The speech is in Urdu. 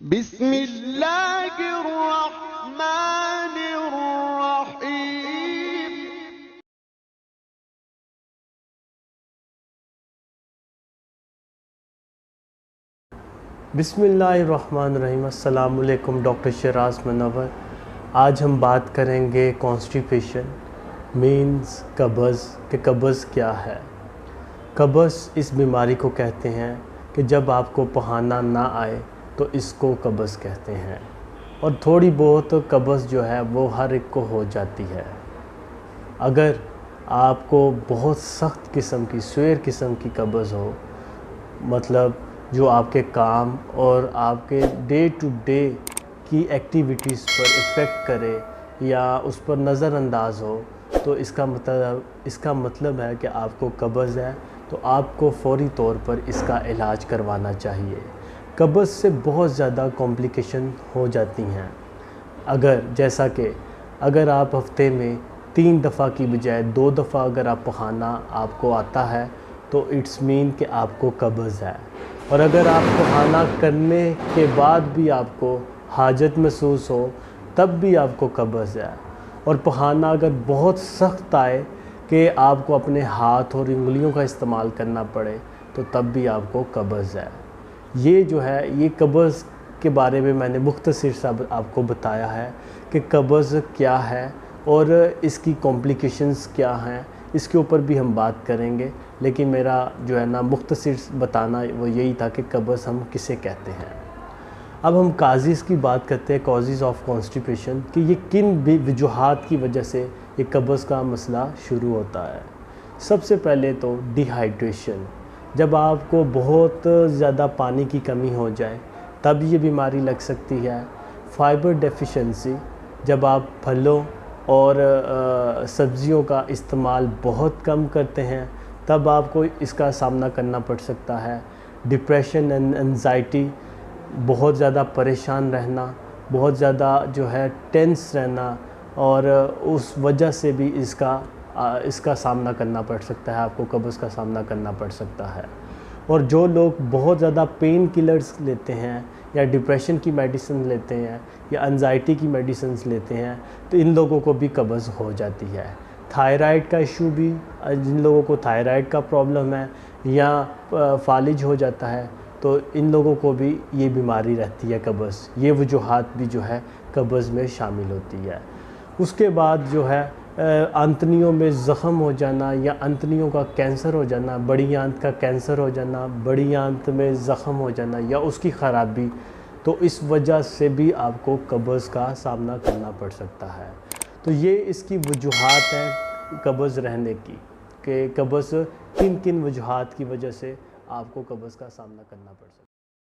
بسم اللہ الرحمن الرحیم۔ بسم اللہ الرحمن الرحیم۔ السلام علیکم، ڈاکٹر شیراز منور۔ آج ہم بات کریں گے کانسٹیپیشن مینز قبض، کہ قبض کیا ہے۔ قبض اس بیماری کو کہتے ہیں کہ جب آپ کو پخانہ نہ آئے تو اس کو قبض کہتے ہیں، اور تھوڑی بہت قبض جو ہے وہ ہر ایک کو ہو جاتی ہے۔ اگر آپ کو بہت سخت قسم کی سویر قسم کی قبض ہو، مطلب جو آپ کے کام اور آپ کے ڈے ٹو ڈے کی ایکٹیویٹیز پر ایفیکٹ کرے یا اس پر نظر انداز ہو، تو اس کا مطلب ہے کہ آپ کو قبض ہے، تو آپ کو فوری طور پر اس کا علاج کروانا چاہیے۔ قبض سے بہت زیادہ کمپلیکیشن ہو جاتی ہیں، جیسا کہ اگر آپ ہفتے میں 3 دفعہ کی بجائے 2 دفعہ اگر آپ پخانہ آپ کو آتا ہے تو اٹس مین کہ آپ کو قبض ہے، اور اگر آپ پخانہ کرنے کے بعد بھی آپ کو حاجت محسوس ہو تب بھی آپ کو قبض ہے، اور پخانہ اگر بہت سخت آئے کہ آپ کو اپنے ہاتھ اور انگلیوں کا استعمال کرنا پڑے تو تب بھی آپ کو قبض ہے۔ یہ جو ہے، یہ قبض کے بارے میں نے مختصر سا آپ کو بتایا ہے کہ قبض کیا ہے اور اس کی کمپلیکیشنز کیا ہیں، اس کے اوپر بھی ہم بات کریں گے، لیکن میرا جو ہے نا مختصر بتانا وہ یہی تھا کہ قبض ہم کسے کہتے ہیں۔ اب ہم کازز کی بات کرتے ہیں، کازز آف کانسٹیپیشن، کہ یہ کن وجوہات کی وجہ سے یہ قبض کا مسئلہ شروع ہوتا ہے۔ سب سے پہلے تو ڈی ہائیڈریشن، جب آپ کو بہت زیادہ پانی کی کمی ہو جائے تب یہ بیماری لگ سکتی ہے۔ فائبر ڈیفیشنسی، جب آپ پھلوں اور سبزیوں کا استعمال بہت کم کرتے ہیں تب آپ کو اس کا سامنا کرنا پڑ سکتا ہے۔ ڈپریشن اینڈ انزائٹی، بہت زیادہ پریشان رہنا، بہت زیادہ جو ہے ٹینس رہنا، اور اس وجہ سے بھی اس کا سامنا کرنا پڑ سکتا ہے، آپ کو قبض کا سامنا کرنا پڑ سکتا ہے۔ اور جو لوگ بہت زیادہ پین کلرز لیتے ہیں یا ڈپریشن کی میڈیسن لیتے ہیں یا انزائٹی کی میڈیسنز لیتے ہیں تو ان لوگوں کو بھی قبض ہو جاتی ہے۔ تھائرائڈ کا ایشو بھی، جن لوگوں کو تھائرائڈ کا پرابلم ہے یا فالج ہو جاتا ہے تو ان لوگوں کو بھی یہ بیماری رہتی ہے قبض۔ یہ وجوہات بھی جو ہے قبض میں شامل ہوتی ہے۔ اس کے بعد جو ہے آنتڑیوں میں زخم ہو جانا یا آنتڑیوں کا کینسر ہو جانا، بڑی آنت کا کینسر ہو جانا، بڑی آنت میں زخم ہو جانا یا اس کی خرابی، تو اس وجہ سے بھی آپ کو قبض کا سامنا کرنا پڑ سکتا ہے۔ تو یہ اس کی وجوہات ہیں قبض رہنے کی، کہ قبض کن کن وجوہات کی وجہ سے آپ کو قبض کا سامنا کرنا پڑ سکتا ہے۔